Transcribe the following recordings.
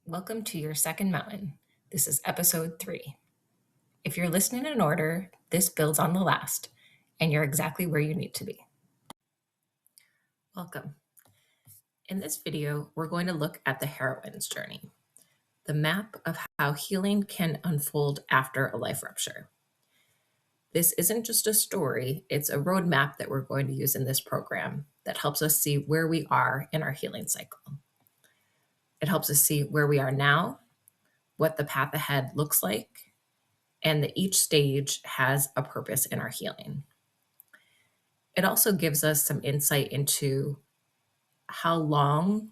Welcome to your second mountain. This is episode 3. If you're listening in order, this builds on the last, and you're exactly where you need to be. Welcome. In this video, we're going to look at the heroine's journey, the map of how healing can unfold after a life rupture. This isn't just a story, it's a roadmap that we're going to use in this program that helps us see where we are in our healing cycle. It helps us see where we are now, what the path ahead looks like, and that each stage has a purpose in our healing. It also gives us some insight into how long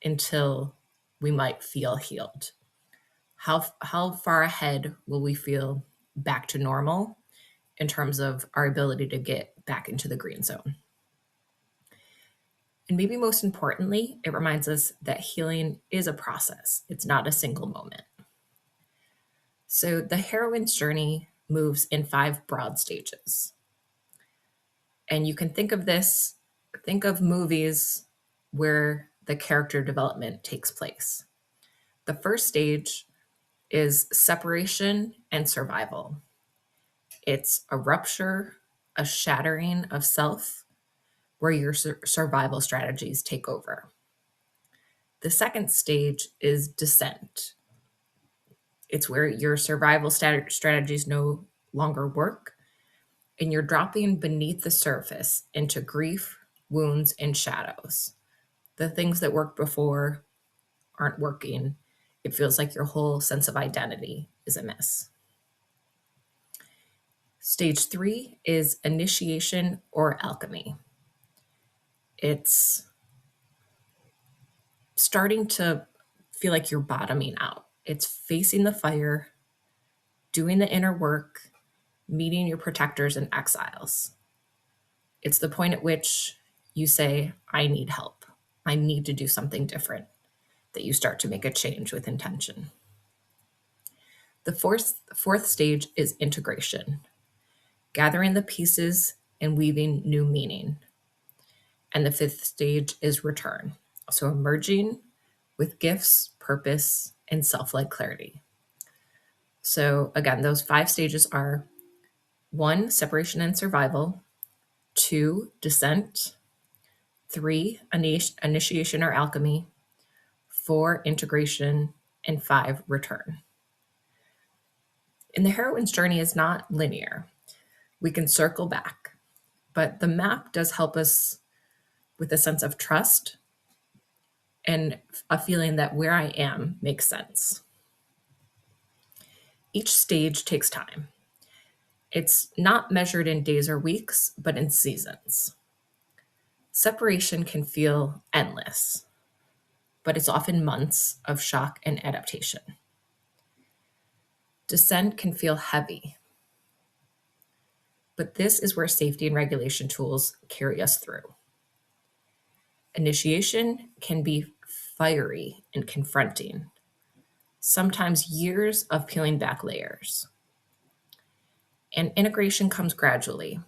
until we might feel healed. How far ahead will we feel back to normal in terms of our ability to get back into the green zone? And maybe most importantly, it reminds us that healing is a process. It's not a single moment. So the heroine's journey moves in 5 broad stages. And you can think of movies where the character development takes place. The first stage is separation and survival. It's a rupture, a shattering of self, where your survival strategies take over. The second stage is descent. It's where your survival strategies no longer work, and you're dropping beneath the surface into grief, wounds, and shadows. The things that worked before aren't working. It feels like your whole sense of identity is amiss. Stage 3 is initiation or alchemy. It's starting to feel like you're bottoming out. It's facing the fire, doing the inner work, meeting your protectors and exiles. It's the point at which you say, I need help. I need to do something different, that you start to make a change with intention. The fourth stage is integration, gathering the pieces and weaving new meaning. And the 5th stage is return, so emerging with gifts, purpose, and self-led clarity. So again, those 5 stages are 1, separation and survival, 2, descent, 3, initiation or alchemy, 4, integration, and 5, return. And the heroine's journey is not linear. We can circle back, but the map does help us with a sense of trust and a feeling that where I am makes sense. Each stage takes time. It's not measured in days or weeks, but in seasons. Separation can feel endless, but it's often months of shock and adaptation. Descent can feel heavy, but this is where safety and regulation tools carry us through. Initiation can be fiery and confronting, sometimes years of peeling back layers. And integration comes gradually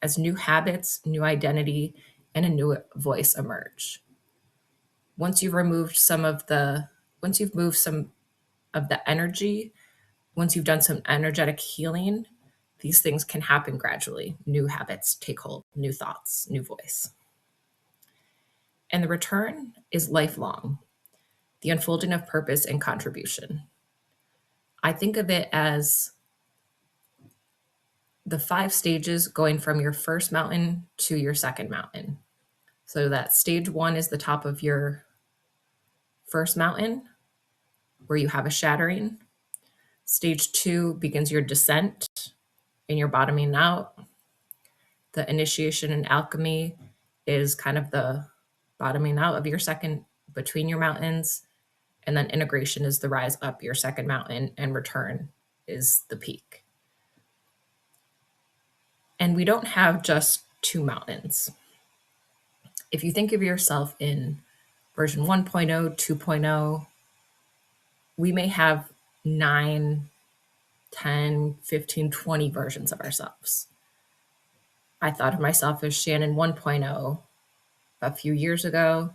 as new habits, new identity, and a new voice emerge. Once you've moved some of the energy, once you've done some energetic healing, these things can happen gradually. New habits take hold, new thoughts, new voice. And the return is lifelong, the unfolding of purpose and contribution. I think of it as the 5 stages going from your first mountain to your second mountain. So that stage 1 is the top of your first mountain, where you have a shattering. Stage 2 begins your descent and your bottoming out. The initiation and alchemy is kind of the bottoming out of your second between your mountains. And then integration is the rise up your second mountain, and return is the peak. And we don't have just 2 mountains. If you think of yourself in version 1.0, 2.0, we may have 9, 10, 15, 20 versions of ourselves. I thought of myself as Shannon 1.0 a few years ago.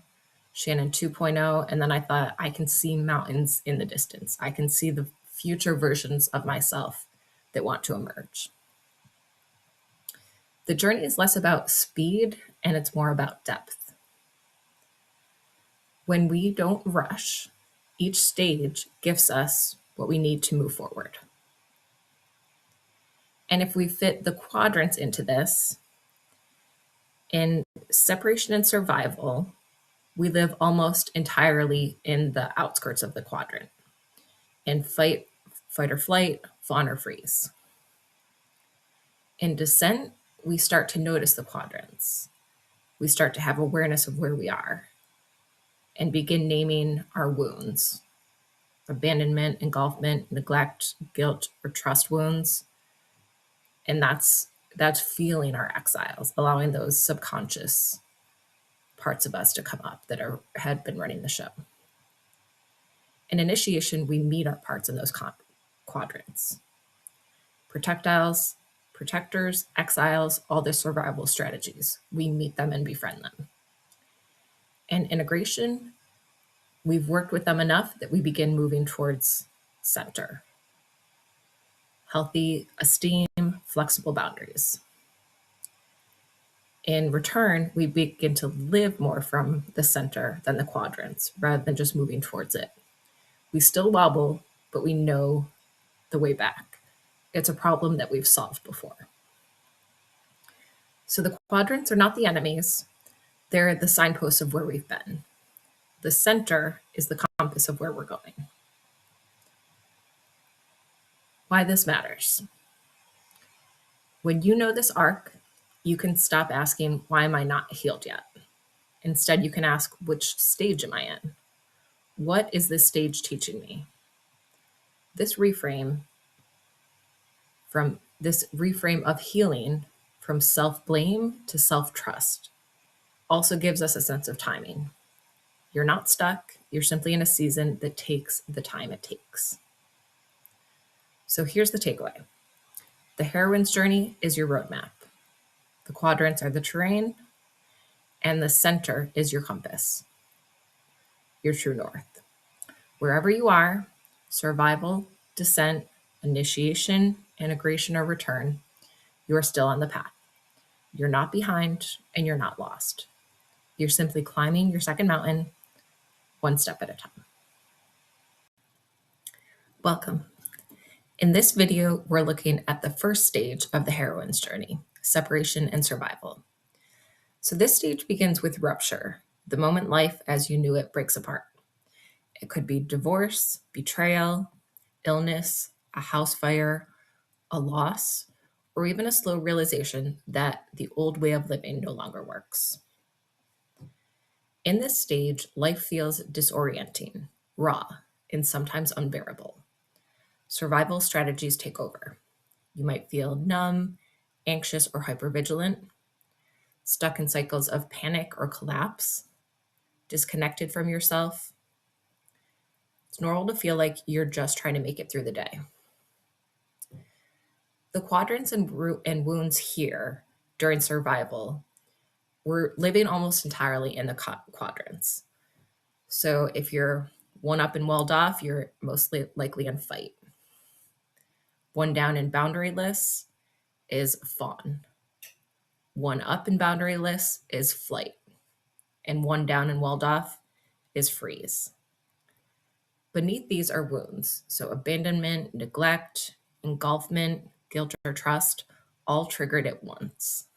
Shannon 2.0. And then I thought, I can see mountains in the distance. I can see the future versions of myself that want to emerge. The journey is less about speed and it's more about depth. When we don't rush, each stage gives us what we need to move forward. And if we fit the quadrants into this, in separation and survival, we live almost entirely in the outskirts of the quadrant. In fight or flight, fawn or freeze. In descent, we start to notice the quadrants. We start to have awareness of where we are and begin naming our wounds. Abandonment, engulfment, neglect, guilt, or trust wounds. And that's feeling our exiles, allowing those subconscious parts of us to come up that had been running the show. In initiation, we meet our parts in those quadrants. Protectiles, protectors, exiles, all the survival strategies. We meet them and befriend them. And integration, we've worked with them enough that we begin moving towards center. Healthy esteem, flexible boundaries. In return, we begin to live more from the center than the quadrants, rather than just moving towards it. We still wobble, but we know the way back. It's a problem that we've solved before. So the quadrants are not the enemies. They're the signposts of where we've been. The center is the compass of where we're going. Why this matters. When you know this arc, you can stop asking, why am I not healed yet? Instead, you can ask, which stage am I in? What is this stage teaching me? This reframe of healing from self-blame to self-trust also gives us a sense of timing. You're not stuck. You're simply in a season that takes the time it takes. So here's the takeaway. The heroine's journey is your roadmap. The quadrants are the terrain, and the center is your compass, your true north. Wherever you are, survival, descent, initiation, integration, or return, you are still on the path. You're not behind and you're not lost. You're simply climbing your second mountain, one step at a time. Welcome. In this video, we're looking at the first stage of the heroine's journey, separation and survival. So this stage begins with rupture, the moment life as you knew it breaks apart. It could be divorce, betrayal, illness, a house fire, a loss, or even a slow realization that the old way of living no longer works. In this stage, life feels disorienting, raw, and sometimes unbearable. Survival strategies take over. You might feel numb, anxious, or hypervigilant, stuck in cycles of panic or collapse, disconnected from yourself. It's normal to feel like you're just trying to make it through the day. The quadrants and wounds here during survival, we're living almost entirely in the quadrants. So if you're one up and walled off, you're mostly likely in fight. One down and boundaryless is fawn. One up and boundaryless is flight. And one down and walled off is freeze. Beneath these are wounds, so abandonment, neglect, engulfment, guilt or trust, all triggered at once.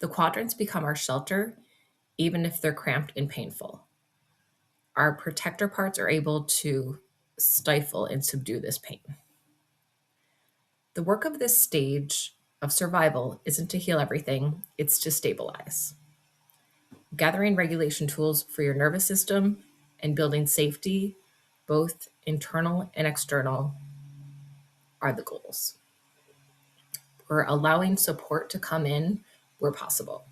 The quadrants become our shelter, even if they're cramped and painful. Our protector parts are able to stifle and subdue this pain. The work of this stage of survival isn't to heal everything, it's to stabilize. Gathering regulation tools for your nervous system and building safety, both internal and external, are the goals. We're allowing support to come in where possible.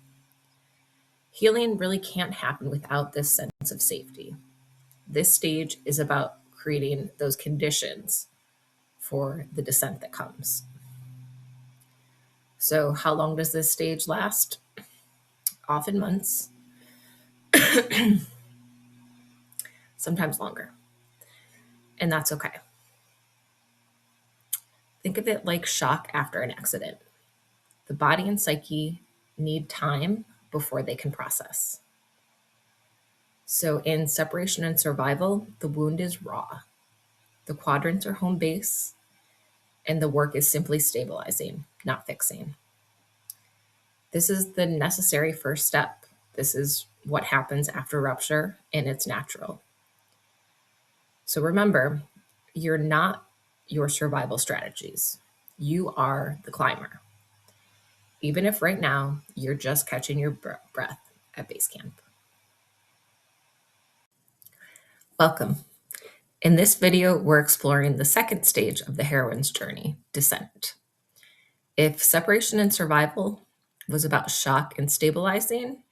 Healing really can't happen without this sense of safety. This stage is about creating those conditions for the descent that comes. So how long does this stage last? Often months. sometimes longer. And that's okay. Think of it like shock after an accident. The body and psyche need time before they can process. So in separation and survival, the wound is raw. The quadrants are home base, and the work is simply stabilizing, not fixing. This is the necessary first step. This is what happens after rupture, and it's natural. So remember, you're not your survival strategies. You are the climber. Even if right now you're just catching your breath at base camp. Welcome. In this video, we're exploring the second stage of the heroine's journey, descent. If separation and survival was about shock and stabilizing,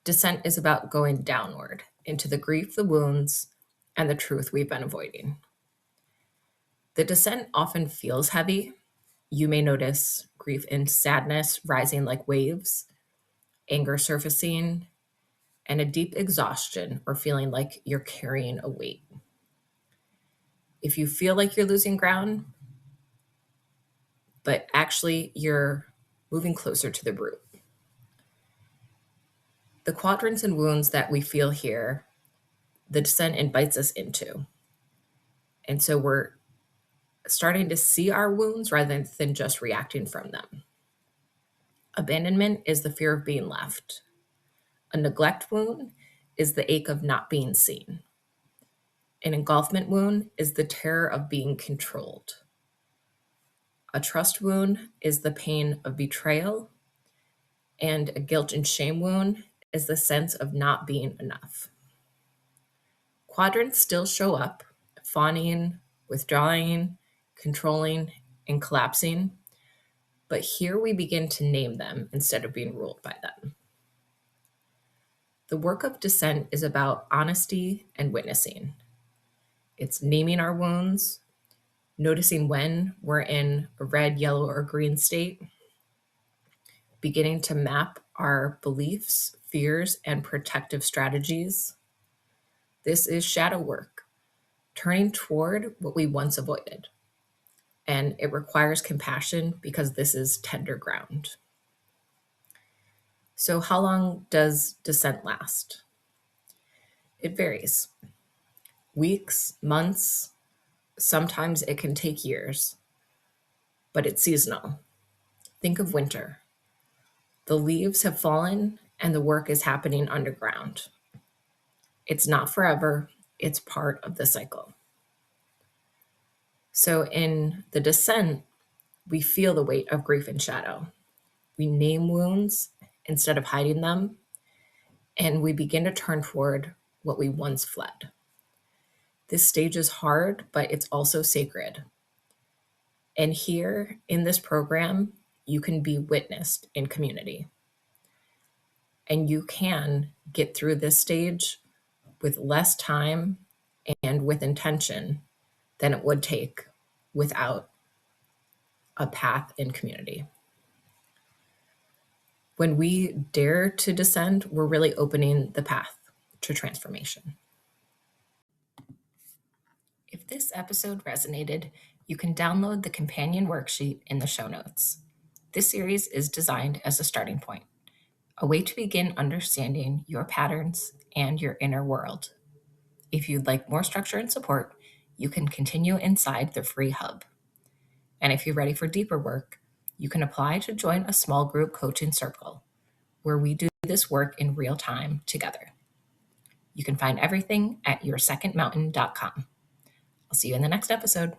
descent is about going downward into the grief, the wounds, and the truth we've been avoiding. The descent often feels heavy. You may notice grief and sadness rising like waves, anger surfacing, and a deep exhaustion or feeling like you're carrying a weight. If you feel like you're losing ground, but actually you're moving closer to the root. The quadrants and wounds that we feel here, the descent invites us into. And so we're starting to see our wounds rather than just reacting from them. Abandonment is the fear of being left. A neglect wound is the ache of not being seen. An engulfment wound is the terror of being controlled. A trust wound is the pain of betrayal. And a guilt and shame wound is the sense of not being enough. Quadrants still show up, fawning, withdrawing, controlling, and collapsing. But here we begin to name them instead of being ruled by them. The work of descent is about honesty and witnessing. It's naming our wounds, noticing when we're in a red, yellow, or green state, beginning to map our beliefs, fears, and protective strategies. This is shadow work, turning toward what we once avoided. And it requires compassion because this is tender ground. So how long does descent last? It varies. Weeks, months, sometimes it can take years, but it's seasonal. Think of winter. The leaves have fallen and the work is happening underground. It's not forever, it's part of the cycle. So in the descent, we feel the weight of grief and shadow. We name wounds instead of hiding them, and we begin to turn toward what we once fled. This stage is hard, but it's also sacred. And here in this program, you can be witnessed in community. And you can get through this stage with less time and with intention than it would take without a path in community. When we dare to descend, we're really opening the path to transformation. If this episode resonated, you can download the companion worksheet in the show notes. This series is designed as a starting point, a way to begin understanding your patterns and your inner world. If you'd like more structure and support, you can continue inside the free hub. And if you're ready for deeper work, you can apply to join a small group coaching circle where we do this work in real time together. You can find everything at yoursecondmountain.com. I'll see you in the next episode.